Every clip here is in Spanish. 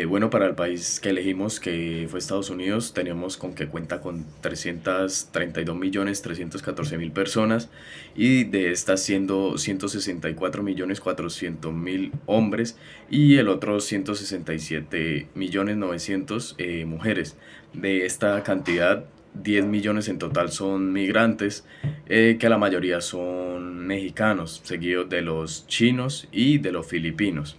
Bueno, para el país que elegimos, que fue Estados Unidos, tenemos con que cuenta con 332.314.000 personas y de estas siendo 164.400.000 hombres y el otro 167.900.000 mujeres. De esta cantidad, 10 millones en total son migrantes, que la mayoría son mexicanos, seguidos de los chinos y de los filipinos.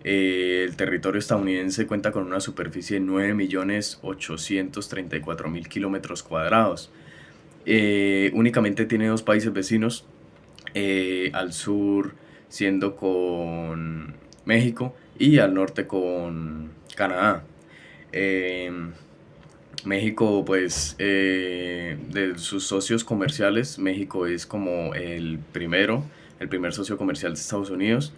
El territorio estadounidense cuenta con una superficie de 9.834.000 kilómetros cuadrados. Únicamente tiene dos países vecinos, al sur siendo con México y al norte con Canadá. Eh, México, pues, de sus socios comerciales, México es como el primer socio comercial de Estados Unidos,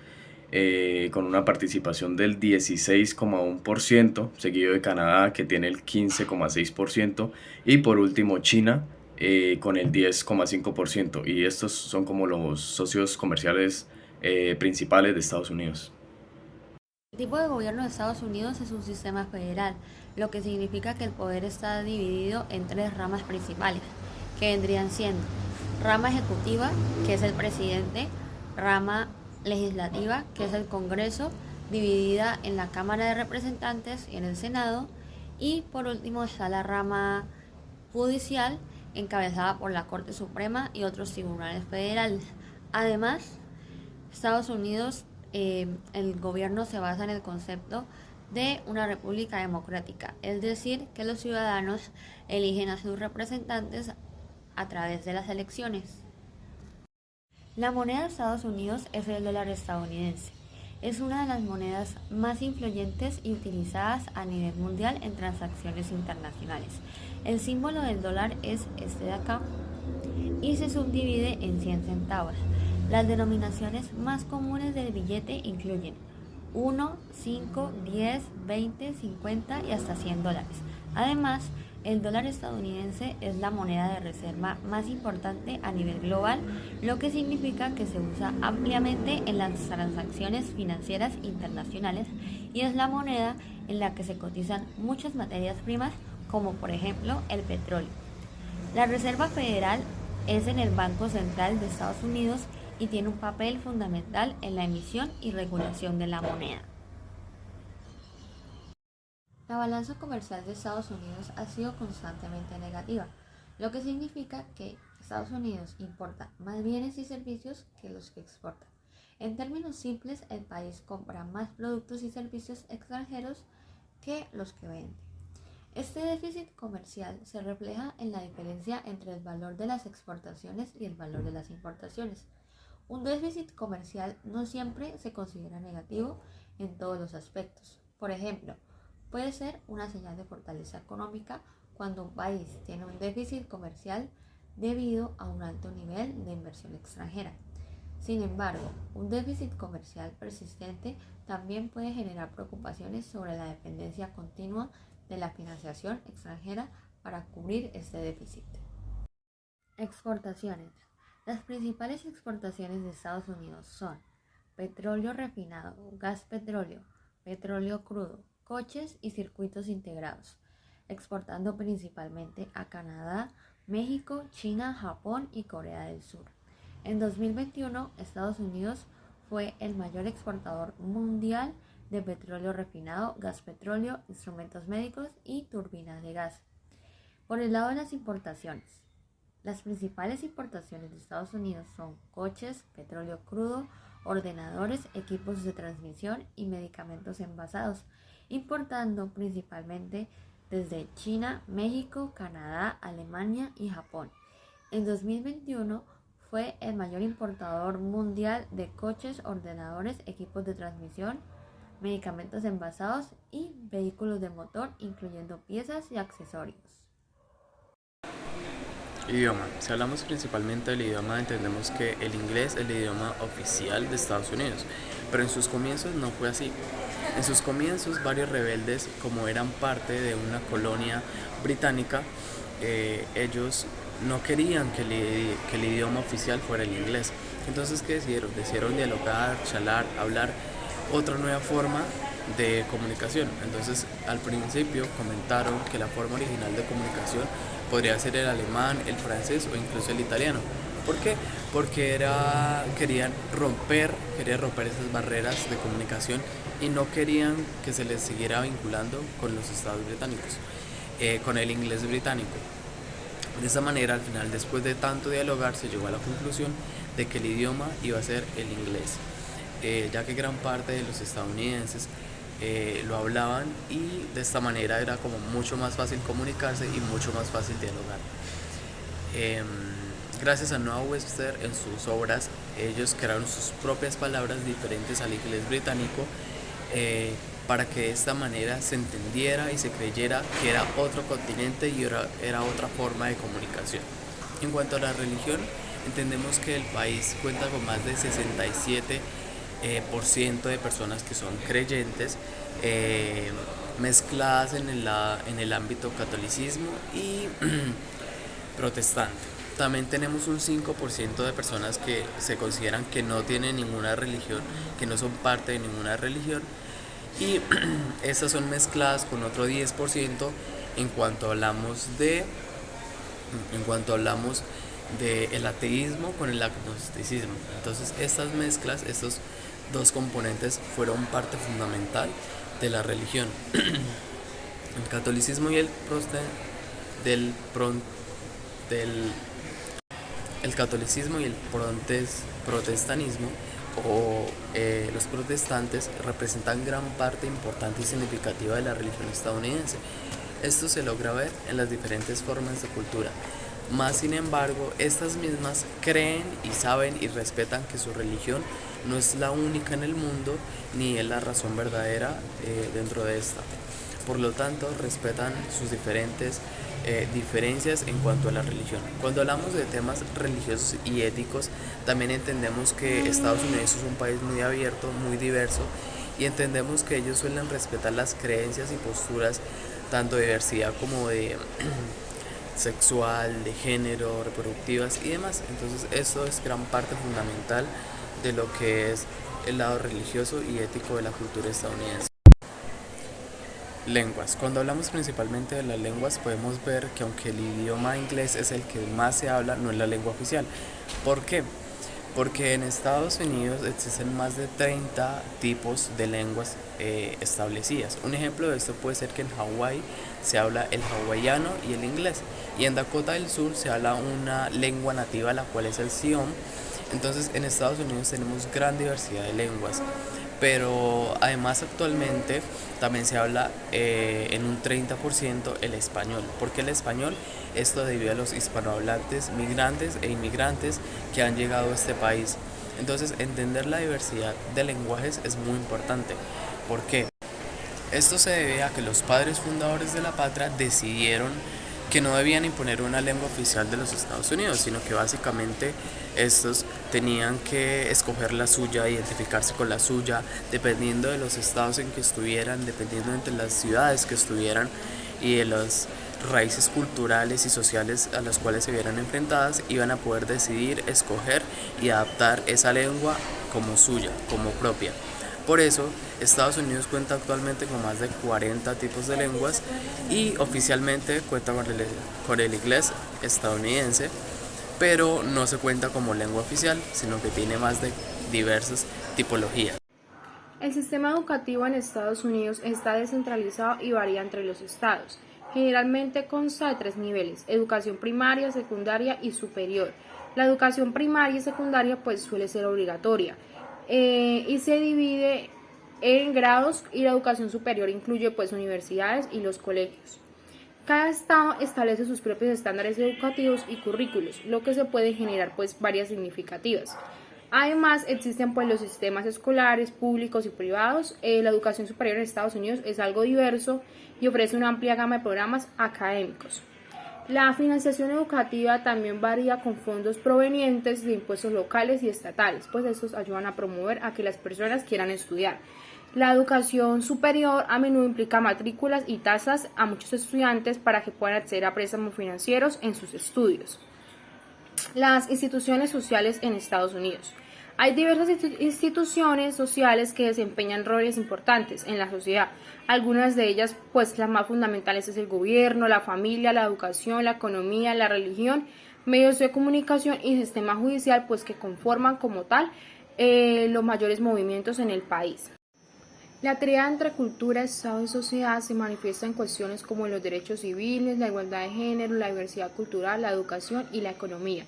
con una participación del 16,1%, seguido de Canadá, que tiene el 15,6%, y por último China, con el 10,5%. Y estos son como los socios comerciales principales de Estados Unidos. El tipo de gobierno de Estados Unidos es un sistema federal, lo que significa que el poder está dividido en tres ramas principales, que vendrían siendo rama ejecutiva, que es el presidente, rama legislativa, que es el Congreso, dividida en la Cámara de Representantes y en el Senado, y por último está la rama judicial, encabezada por la Corte Suprema y otros tribunales federales. Además, Estados Unidos, el gobierno se basa en el concepto de una república democrática, es decir, que los ciudadanos eligen a sus representantes a través de las elecciones. La moneda de Estados Unidos es el dólar estadounidense. Es una de las monedas más influyentes y utilizadas a nivel mundial en transacciones internacionales. El símbolo del dólar es este de acá y se subdivide en 100 centavos. Las denominaciones más comunes del billete incluyen 1, 5, 10, 20, 50 y hasta $100. Además, el dólar estadounidense es la moneda de reserva más importante a nivel global, lo que significa que se usa ampliamente en las transacciones financieras internacionales y es la moneda en la que se cotizan muchas materias primas, como por ejemplo el petróleo. La Reserva Federal es en el Banco Central de Estados Unidos y tiene un papel fundamental en la emisión y regulación de la moneda. La balanza comercial de Estados Unidos ha sido constantemente negativa, lo que significa que Estados Unidos importa más bienes y servicios que los que exporta. En términos simples, el país compra más productos y servicios extranjeros que los que vende. Este déficit comercial se refleja en la diferencia entre el valor de las exportaciones y el valor de las importaciones. Un déficit comercial no siempre se considera negativo en todos los aspectos. Por ejemplo, puede ser una señal de fortaleza económica cuando un país tiene un déficit comercial debido a un alto nivel de inversión extranjera. Sin embargo, un déficit comercial persistente también puede generar preocupaciones sobre la dependencia continua de la financiación extranjera para cubrir este déficit. Exportaciones. Las principales exportaciones de Estados Unidos son petróleo refinado, gas petróleo, petróleo crudo, coches y circuitos integrados, exportando principalmente a Canadá, México, China, Japón y Corea del Sur. En 2021, Estados Unidos fue el mayor exportador mundial de petróleo refinado, gas petróleo, instrumentos médicos y turbinas de gas. Por el lado de las importaciones, las principales importaciones de Estados Unidos son coches, petróleo crudo, ordenadores, equipos de transmisión y medicamentos envasados, importando principalmente desde China, México, Canadá, Alemania y Japón. En 2021 fue el mayor importador mundial de coches, ordenadores, equipos de transmisión, medicamentos envasados y vehículos de motor, incluyendo piezas y accesorios. Idioma. Si hablamos principalmente del idioma, entendemos que el inglés es el idioma oficial de Estados Unidos, pero en sus comienzos no fue así. En sus comienzos, varios rebeldes, como eran parte de una colonia británica, ellos no querían que el idioma oficial fuera el inglés. Entonces, ¿qué decidieron? Decidieron dialogar, charlar, hablar otra nueva forma de comunicación. Entonces, al principio comentaron que la forma original de comunicación podría ser el alemán, el francés o incluso el italiano. ¿Por qué? Porque querían romper esas barreras de comunicación y no querían que se les siguiera vinculando con los estados británicos, con el inglés británico. De esa manera, al final, después de tanto dialogar, se llegó a la conclusión de que el idioma iba a ser el inglés, ya que gran parte de los estadounidenses lo hablaban y de esta manera era como mucho más fácil comunicarse y mucho más fácil dialogar. Eh, Gracias a Noah Webster en sus obras, ellos crearon sus propias palabras diferentes al inglés británico, para que de esta manera se entendiera y se creyera que era otro continente y era otra forma de comunicación. En cuanto a la religión, entendemos que el país cuenta con más de 67% de personas que son creyentes, mezcladas en el ámbito catolicismo y protestante. También tenemos un 5% de personas que se consideran que no tienen ninguna religión, que no son parte de ninguna religión, y estas son mezcladas con otro 10% en cuanto hablamos de el ateísmo con el agnosticismo. Entonces estas mezclas, estos dos componentes fueron parte fundamental de la religión. El catolicismo y del, pron- del el catolicismo y el protestanismo o los protestantes representan gran parte importante y significativa de la religión estadounidense. Esto se logra ver en las diferentes formas de cultura. Más sin embargo, estas mismas creen y saben y respetan que su religión no es la única en el mundo ni es la razón verdadera dentro de esta. Por lo tanto, respetan sus diferencias en cuanto a la religión. Cuando hablamos de temas religiosos y éticos, también entendemos que Estados Unidos es un país muy abierto, muy diverso, y entendemos que ellos suelen respetar las creencias y posturas, tanto de diversidad como de sexual, de género, reproductivas y demás. Entonces, esto es gran parte fundamental de lo que es el lado religioso y ético de la cultura estadounidense. Lenguas. Cuando hablamos principalmente de las lenguas, podemos ver que aunque el idioma inglés es el que más se habla, no es la lengua oficial. ¿Por qué? Porque en Estados Unidos existen más de 30 tipos de lenguas establecidas. Un ejemplo de esto puede ser que en Hawái se habla el hawaiano y el inglés, y en Dakota del Sur se habla una lengua nativa, la cual es el Siom. Entonces, en Estados Unidos tenemos gran diversidad de lenguas, pero además actualmente también se habla en un 30% el español. ¿Por qué el español? Esto debido a los hispanohablantes, migrantes e inmigrantes que han llegado a este país. Entonces, entender la diversidad de lenguajes es muy importante. ¿Por qué? Esto se debe a que los padres fundadores de la patria decidieron que no debían imponer una lengua oficial de los Estados Unidos, sino que básicamente estos tenían que escoger la suya, identificarse con la suya, dependiendo de los estados en que estuvieran, dependiendo de las ciudades que estuvieran y de las raíces culturales y sociales a las cuales se vieran enfrentadas, iban a poder decidir, escoger y adaptar esa lengua como suya, como propia. Por eso, Estados Unidos cuenta actualmente con más de 40 tipos de lenguas y oficialmente cuenta con el inglés estadounidense, pero no se cuenta como lengua oficial, sino que tiene más de diversas tipologías. El sistema educativo en Estados Unidos está descentralizado y varía entre los estados. Generalmente consta de 3 niveles: educación primaria, secundaria y superior. La educación primaria y secundaria pues suele ser obligatoria y se divide en grados, y la educación superior incluye pues universidades y los colegios. Cada estado establece sus propios estándares educativos y currículos, lo que se puede generar pues varias significativas. Además, existen pues los sistemas escolares públicos y privados. La educación superior en Estados Unidos es algo diverso y ofrece una amplia gama de programas académicos. La financiación educativa también varía con fondos provenientes de impuestos locales y estatales, pues estos ayudan a promover a que las personas quieran estudiar. La educación superior a menudo implica matrículas y tasas a muchos estudiantes para que puedan acceder a préstamos financieros en sus estudios. Las instituciones sociales en Estados Unidos. Hay diversas instituciones sociales que desempeñan roles importantes en la sociedad. Algunas de ellas, pues las más fundamentales es el gobierno, la familia, la educación, la economía, la religión, medios de comunicación y sistema judicial, pues que conforman como tal los mayores movimientos en el país. La tríada entre cultura, Estado y sociedad se manifiesta en cuestiones como los derechos civiles, la igualdad de género, la diversidad cultural, la educación y la economía.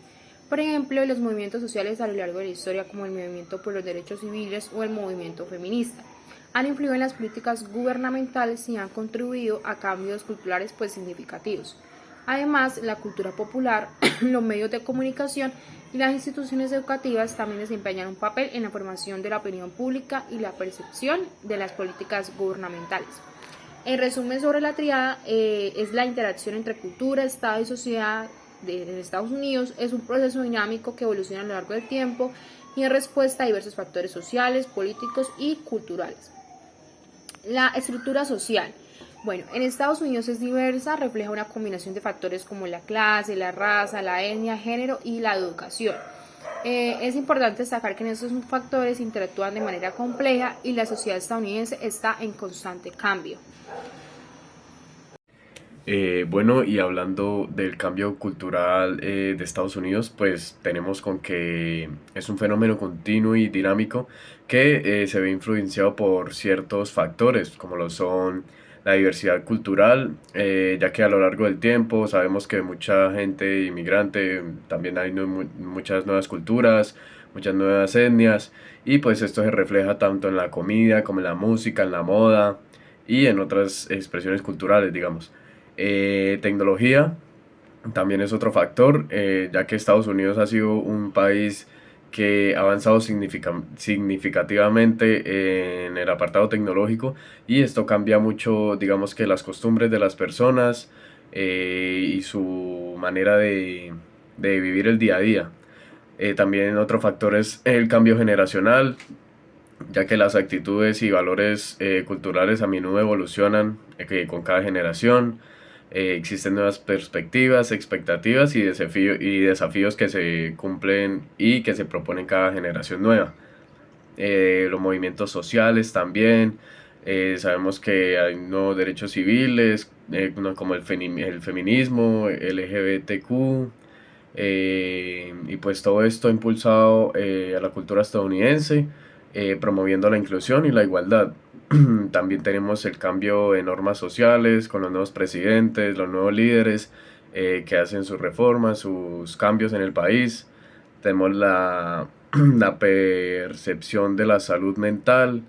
Por ejemplo, los movimientos sociales a lo largo de la historia, como el movimiento por los derechos civiles o el movimiento feminista, han influido en las políticas gubernamentales y han contribuido a cambios culturales pues significativos. Además, la cultura popular, los medios de comunicación y las instituciones educativas también desempeñan un papel en la formación de la opinión pública y la percepción de las políticas gubernamentales. En resumen, sobre la tríada, es la interacción entre cultura, Estado y sociedad en Estados Unidos. Es un proceso dinámico que evoluciona a lo largo del tiempo y en respuesta a diversos factores sociales, políticos y culturales. La estructura social. Bueno, en Estados Unidos es diversa, refleja una combinación de factores como la clase, la raza, la etnia, género y la educación. Es importante destacar que en estos factores interactúan de manera compleja y la sociedad estadounidense está en constante cambio. Bueno, y hablando del cambio cultural de Estados Unidos, pues tenemos con que es un fenómeno continuo y dinámico que se ve influenciado por ciertos factores, como lo son la diversidad cultural, ya que a lo largo del tiempo sabemos que mucha gente inmigrante, también hay muchas nuevas culturas, muchas nuevas etnias, y pues esto se refleja tanto en la comida como en la música, en la moda y en otras expresiones culturales, digamos. Tecnología también es otro factor, ya que Estados Unidos ha sido un país que ha avanzado significativamente en el apartado tecnológico, y esto cambia mucho, digamos que las costumbres de las personas y su manera de vivir el día a día. También otro factor es el cambio generacional, ya que las actitudes y valores culturales a menudo evolucionan con cada generación. Existen nuevas perspectivas, expectativas y desafíos que se cumplen y que se proponen cada generación nueva. Los movimientos sociales también, sabemos que hay nuevos derechos civiles, como el feminismo, LGBTQ, y pues todo esto ha impulsado a la cultura estadounidense, promoviendo la inclusión y la igualdad. También tenemos el cambio de normas sociales con los nuevos presidentes, los nuevos líderes que hacen sus reformas, sus cambios en el país. Tenemos la percepción de la salud mental,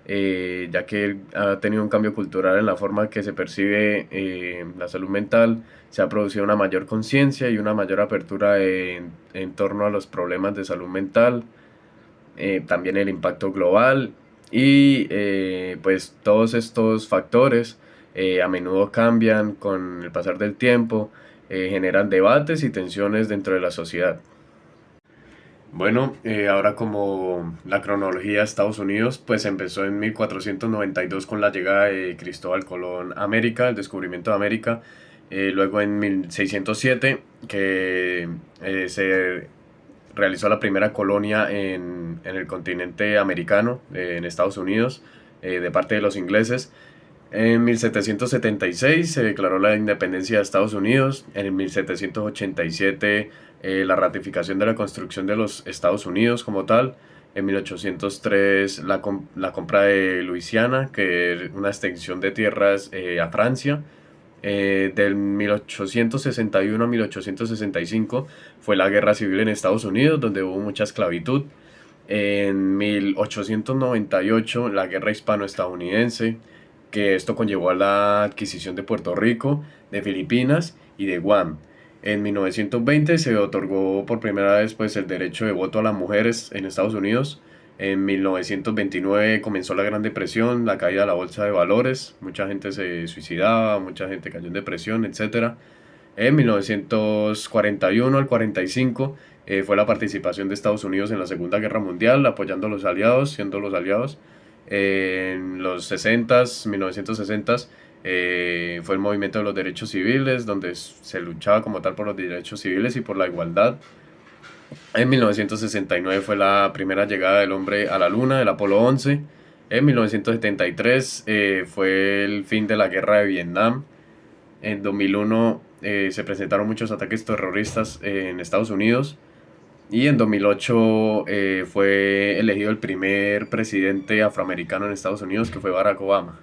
ya que ha tenido un cambio cultural en la forma que se percibe la salud mental. Se ha producido una mayor conciencia y una mayor apertura en torno a los problemas de salud mental. También el impacto global y pues todos estos factores a menudo cambian con el pasar del tiempo, generan debates y tensiones dentro de la sociedad. Bueno, ahora como la cronología de Estados Unidos, pues empezó en 1492 con la llegada de Cristóbal Colón a América, el descubrimiento de América. Luego en 1607 que se realizó la primera colonia en el continente americano, en Estados Unidos, de parte de los ingleses. En 1776 se declaró la independencia de Estados Unidos. En 1787 la ratificación de la construcción de los Estados Unidos como tal. En 1803 la compra de Luisiana, que es una extensión de tierras a Francia. Del 1861 a 1865 fue la guerra civil en Estados Unidos, donde hubo mucha esclavitud. En 1898 la guerra hispano-estadounidense, que esto conllevó a la adquisición de Puerto Rico, de Filipinas y de Guam. En 1920 se otorgó por primera vez pues, el derecho de voto a las mujeres en Estados Unidos. En 1929 comenzó la Gran Depresión, la caída de la bolsa de valores, mucha gente se suicidaba, mucha gente cayó en depresión, etc. En 1941 al 45 fue la participación de Estados Unidos en la Segunda Guerra Mundial, apoyando a los aliados, siendo los aliados. En los 60s, 1960s, fue el movimiento de los derechos civiles, donde se luchaba como tal por los derechos civiles y por la igualdad. En 1969 fue la primera llegada del hombre a la Luna, el Apolo 11. En 1973 fue el fin de la guerra de Vietnam. En 2001 se presentaron muchos ataques terroristas en Estados Unidos. Y en 2008 fue elegido el primer presidente afroamericano en Estados Unidos, que fue Barack Obama.